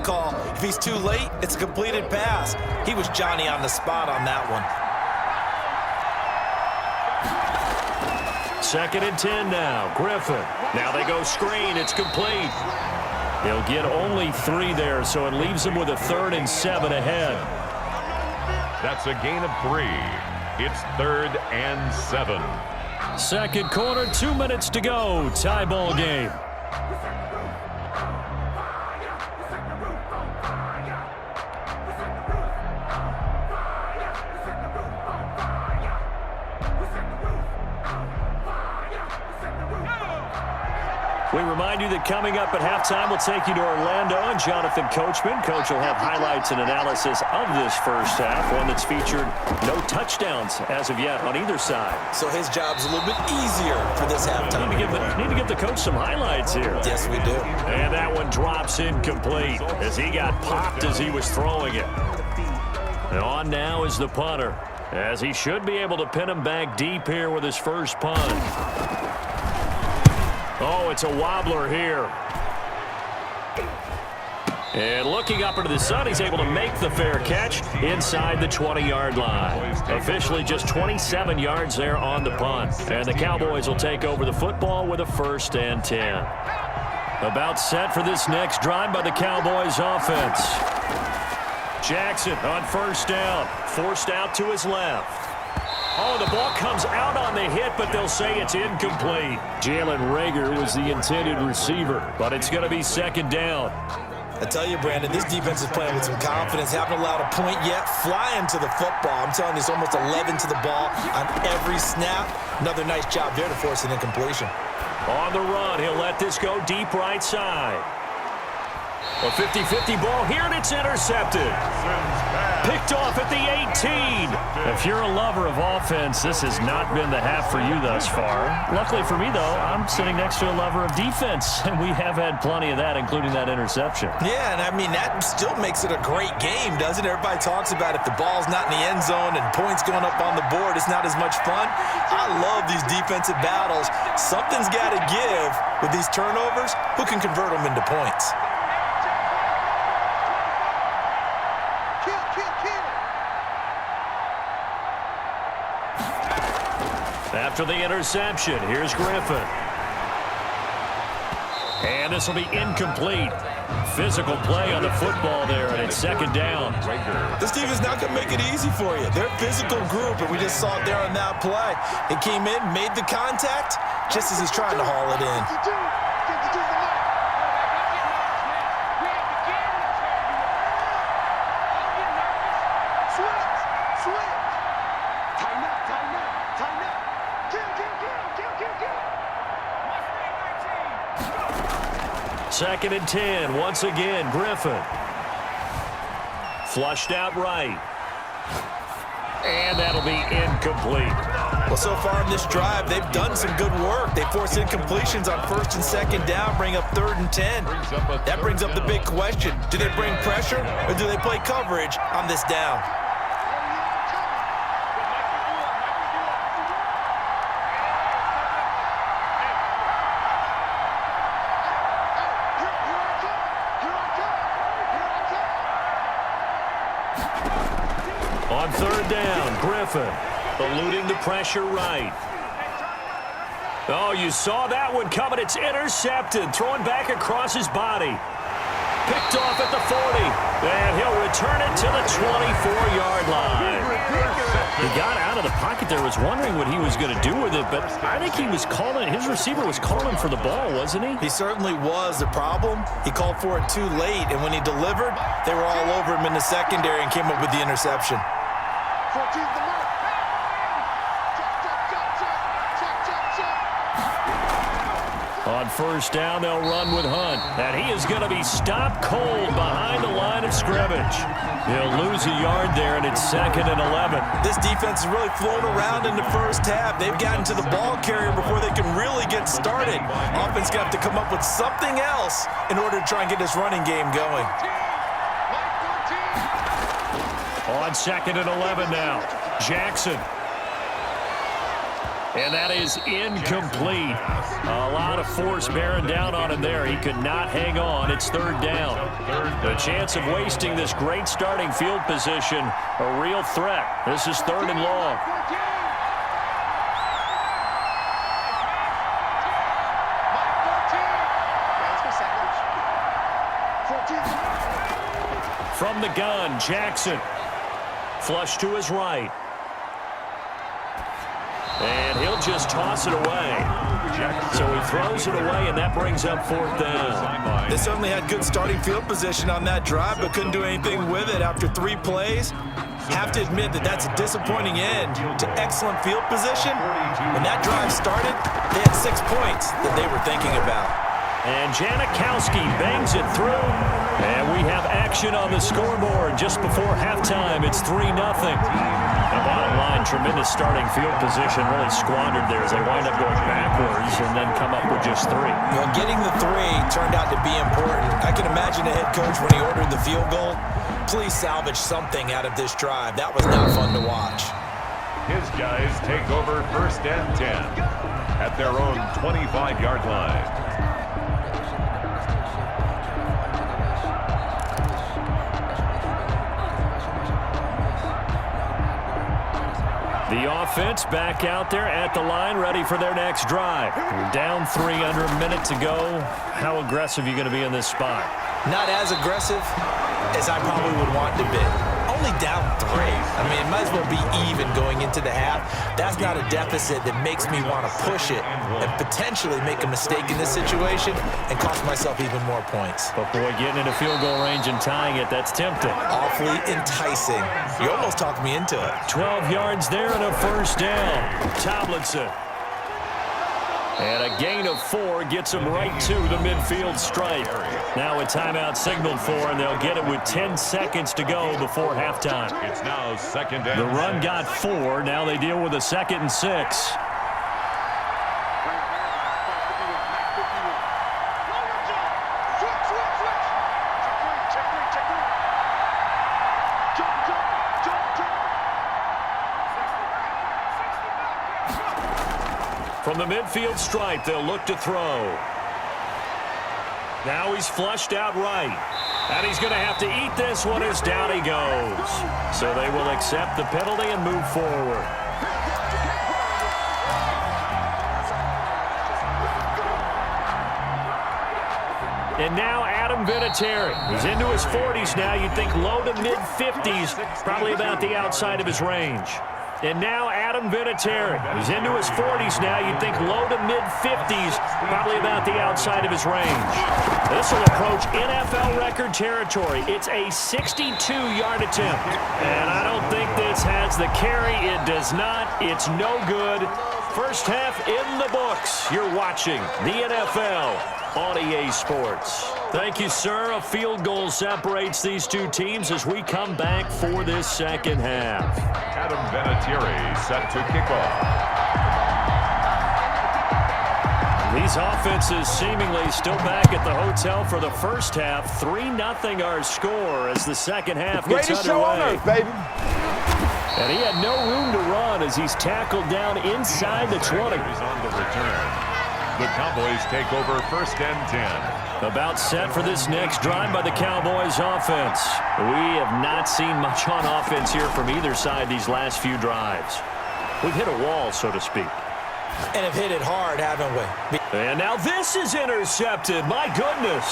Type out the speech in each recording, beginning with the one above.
call. If he's too late, it's a completed pass. He was Johnny on the spot on that one. 2nd and 10 now. Griffin. Now they go screen. It's complete. He'll get only 3 there, so it leaves him with a 3rd and 7 ahead. That's a gain of 3. It's 3rd and 7. Second quarter, 2 minutes to go. Tie ball game. We remind you that coming up at halftime, we'll take you to Orlando and Jonathan Coachman. Coach will have highlights and analysis of this first half, one that's featured no touchdowns as of yet on either side. So his job's a little bit easier for this halftime. Need to give the coach some highlights here. Yes, we do. And that one drops incomplete as he got popped as he was throwing it. And on now is the punter, as he should be able to pin him back deep here with his first punt. Oh, it's a wobbler here. And looking up into the sun, he's able to make the fair catch inside the 20-yard line. Officially just 27 yards there on the punt. And the Cowboys will take over the football with a 1st and 10. About set for this next drive by the Cowboys offense. Jackson on 1st down, forced out to his left. Oh, the ball comes out on the hit, but they'll say it's incomplete. Jalen Reagor was the intended receiver, but it's going to be 2nd down. I tell you, Brandon, this defense is playing with some confidence. Haven't allowed a point yet. Flying to the football. I'm telling you, it's almost 11 to the ball on every snap. Another nice job there to force an incompletion. On the run, he'll let this go deep right side. A 50-50 ball here, and it's intercepted. Picked off at the 18. If you're a lover of offense, this has not been the half for you thus far. Luckily for me, though, I'm sitting next to a lover of defense, and we have had plenty of that, including that interception. Yeah, and I mean, that still makes it a great game, doesn't it? Everybody talks about if the ball's not in the end zone and points going up on the board, it's not as much fun. I love these defensive battles. Something's got to give with these turnovers. Who can convert them into points? After the interception, here's Griffin. And this will be incomplete. Physical play on the football there, and it's 2nd down. This team is not going to make it easy for you. They're a physical group, and we just saw it there on that play. It came in, made the contact, just as he's trying to haul it in. Second and 10, once again, Griffin. Flushed out right. And that'll be incomplete. Well, so far in this drive, they've done some good work. They force incompletions on 1st and 2nd down, bring up 3rd and 10. That brings up the big question. Do they bring pressure, or do they play coverage on this down? On 3rd down, Griffin eluding the pressure right. Oh, you saw that one coming. It's intercepted. Throwing back across his body. Picked off at the 40. And he'll return it to the 24-yard line. He got out of the pocket there. Was wondering what he was going to do with it, but I think he was calling. His receiver was calling for the ball, wasn't he? He certainly was. The problem, he called for it too late, and when he delivered, they were all over him in the secondary and came up with the interception. On 1st down, they'll run with Hunt. And he is going to be stopped cold behind the line of scrimmage. He'll lose a yard there, and it's 2nd and 11. This defense is really flown around in the first half. They've gotten to the ball carrier before they can really get started. Offense got to come up with something else in order to try and get this running game going. On 2nd and 11 now, Jackson. And that is incomplete. A lot of force bearing down on him there. He could not hang on. It's third down. The chance of wasting this great starting field position, a real threat. This is third and long. From the gun, Jackson. Flush to his right. And he'll just toss it away. So he throws it away, and that brings up fourth down. They certainly had good starting field position on that drive, but couldn't do anything with it after 3 plays. Have to admit that that's a disappointing end to excellent field position. When that drive started, they had 6 points that they were thinking about. And Janikowski bangs it through. And we have action on the scoreboard just before halftime. It's 3-0. The bottom line, tremendous starting field position, really squandered there as they wind up going backwards and then come up with just 3. Well, getting the 3 turned out to be important. I can imagine the head coach when he ordered the field goal. Please salvage something out of this drive. That was not fun to watch. His guys take over first and 10 at their own 25-yard line. The offense back out there at the line, ready for their next drive. Down 3 under a minute to go. How aggressive are you going to be in this spot? Not as aggressive as I probably would want to be. Only down 3. I mean, it might as well be even going into the half. That's not a deficit that makes me want to push it and potentially make a mistake in this situation and cost myself even more points. But boy, getting into field goal range and tying it, that's tempting. Awfully enticing. You almost talked me into it. 12 yards there and a first down. Tomlinson. And a gain of 4 gets him right to the midfield stripe. Now a timeout signaled for, and they'll get it with 10 seconds to go before halftime. It's now second and The run 6. got 4. Now they deal with a 2nd and 6. From the midfield stripe, they'll look to throw. Now he's flushed out right. And he's going to have to eat this one as down he goes. So they will accept the penalty and move forward. And now Adam Vinatieri. He's into his 40s now. You'd think low to mid-50s, probably about the outside of his range. And now Adam Vinatieri. He's into his 40s now. You'd think low to mid-50s, probably about the outside of his range. This will approach NFL record territory. It's a 62-yard attempt. And I don't think this has the carry. It does not. It's no good. First half in the books. You're watching the NFL on EA Sports. Thank you, sir. A field goal separates these two teams as we come back for this second half. Adam Vinatieri set to kick off. These offenses seemingly still back at the hotel for the first half. 3-0 our score as the second half gets Greatest show on underway. earth, baby. And he had no room to run as he's tackled down inside the 20. Is on the return. The Cowboys take over first and 10. About set for this next drive by the Cowboys offense. We have not seen much on offense here from either side these last few drives. We've hit a wall, so to speak. And have hit it hard, haven't we? And now this is intercepted. My goodness.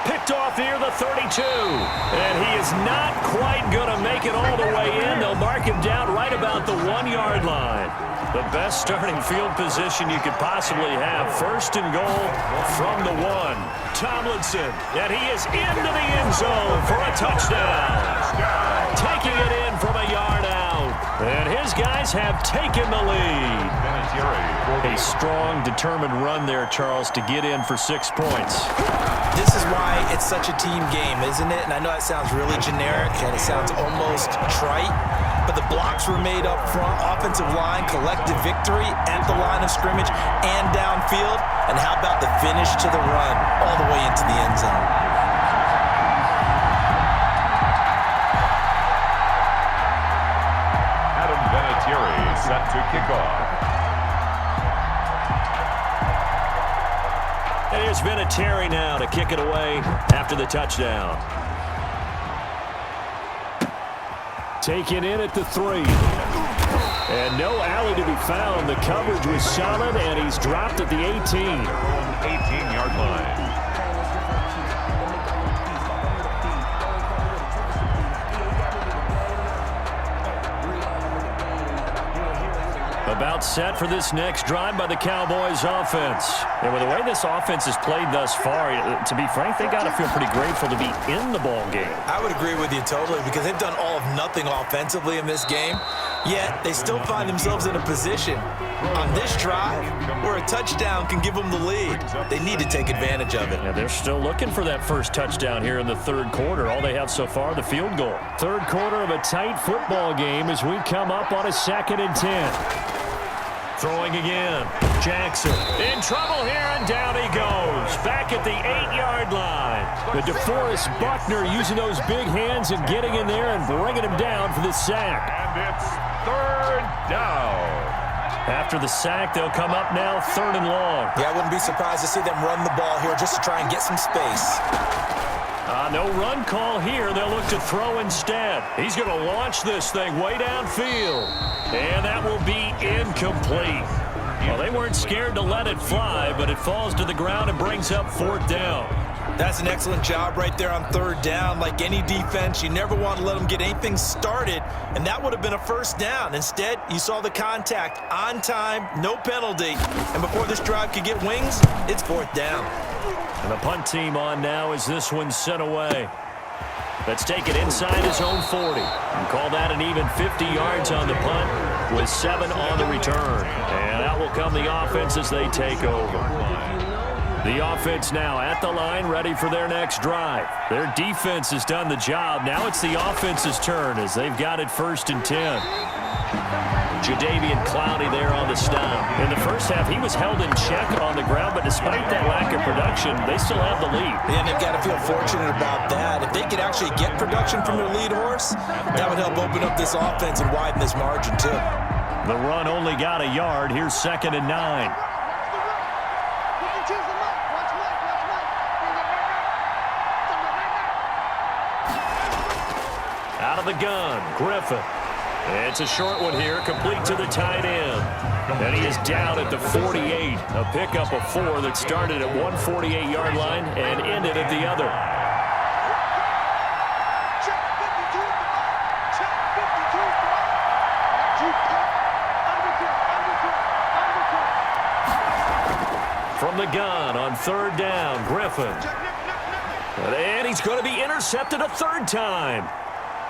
Picked off near the 32. And he is not quite going to make it all the way in. They'll mark him down right about the 1-yard line. The best starting field position you could possibly have. First and goal from the 1. Tomlinson. And he is into the end zone for a touchdown. Taking it in from a yard out. And his guys have taken the lead. A strong, determined run there, Charles, to get in for 6 points. This is why it's such a team game, isn't it? And I know that sounds really generic and it sounds almost trite, but the blocks were made up front, offensive line, collective victory at the line of scrimmage and downfield. And how about the finish to the run all the way into the end zone? Adam Vinatieri set to kick off. Terry now to kick it away after the touchdown. Taken in at the 3. And no alley to be found. The coverage was solid, and he's dropped at the 18. 18-yard line. About set for this next drive by the Cowboys offense. And with the way this offense has played thus far, to be frank, they got to feel pretty grateful to be in the ball game. I would agree with you totally because they've done all of nothing offensively in this game, yet they still find themselves in a position on this drive where a touchdown can give them the lead. They need to take advantage of it. Yeah, they're still looking for that first touchdown here in the third quarter. All they have so far, the field goal. Third quarter of a tight football game as we come up on a 2nd and 10. Throwing again. Jackson in trouble here, and down he goes. Back at the 8-yard line. The DeForest Buckner using those big hands and getting in there and bringing him down for the sack. And it's 3rd down. After the sack, they'll come up now 3rd and long. Yeah, I wouldn't be surprised to see them run the ball here just to try and get some space. No run call here. They'll look to throw instead. He's going to launch this thing way downfield. And that will be incomplete. Well, they weren't scared to let it fly, but it falls to the ground and brings up 4th down. That's an excellent job right there on 3rd down. Like any defense, you never want to let them get anything started, and that would have been a 1st down. Instead, you saw the contact on time, no penalty, and before this drive could get wings, it's 4th down. And the punt team on now as this one's sent away. Let's take it inside his own 40. And call that an even 50 yards on the punt with 7 on the return. And out will come the offense as they take over. The offense now at the line, ready for their next drive. Their defense has done the job. Now it's the offense's turn as they've got it 1st and 10. Jadeveon Clowney there on the stop. In the first half, he was held in check on the ground, but despite that lack of production, they still have the lead. And they've got to feel fortunate about that. If they could actually get production from their lead horse, that would help open up this offense and widen this margin too. The run only got a yard. Here's 2nd and 9. Out of the gun, Griffin. It's a short one here, complete to the tight end. And he is down at the 48. A pickup of 4 that started at one 48-yard line and ended at the other. From the gun on 3rd down, Griffin. And he's going to be intercepted a 3rd time.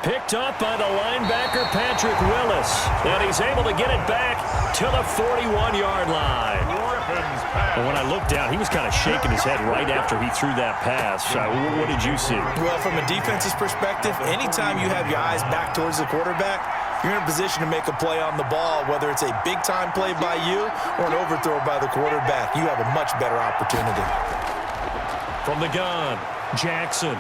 Picked up by the linebacker, Patrick Willis. And he's able to get it back to the 41-yard line. And when I looked down, he was kind of shaking his head right after he threw that pass. What did you see? Well, from a defense's perspective, anytime you have your eyes back towards the quarterback, you're in a position to make a play on the ball, whether it's a big-time play by you or an overthrow by the quarterback. You have a much better opportunity. From the gun, Jackson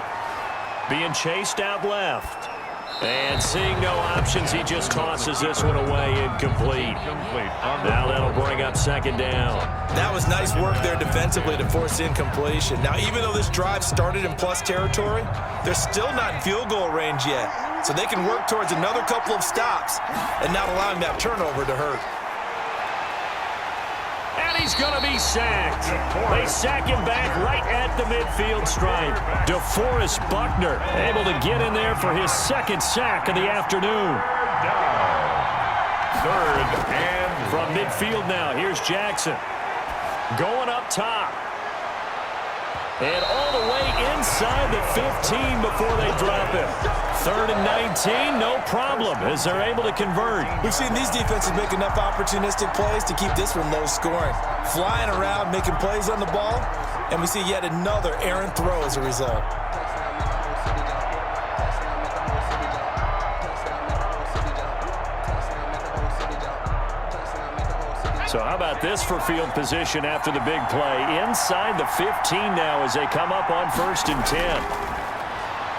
being chased out left. And seeing no options, he just tosses this one away, incomplete. Now that'll bring up 2nd down. That was nice work there defensively to force incompletion. Now, even though this drive started in plus territory, they're still not in field goal range yet. So they can work towards another couple of stops and not allowing that turnover to hurt. And he's going to be sacked. They sack him back right at the midfield stripe. DeForest Buckner able to get in there for his 2nd sack of the afternoon. 3rd and from midfield now. Here's Jackson going up top. And all the way inside the 15 before they drop him. 3rd and 19, no problem, as they're able to convert. We've seen these defenses make enough opportunistic plays to keep this one low scoring. Flying around, making plays on the ball, and we see yet another errant throw as a result. So how about this for field position after the big play? Inside the 15 now as they come up on 1st and 10.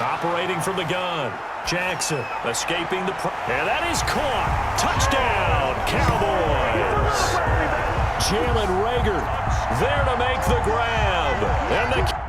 Operating from the gun. Jackson escaping the... And that is caught. Touchdown, Cowboys. Jalen Reagor there to make the grab. And the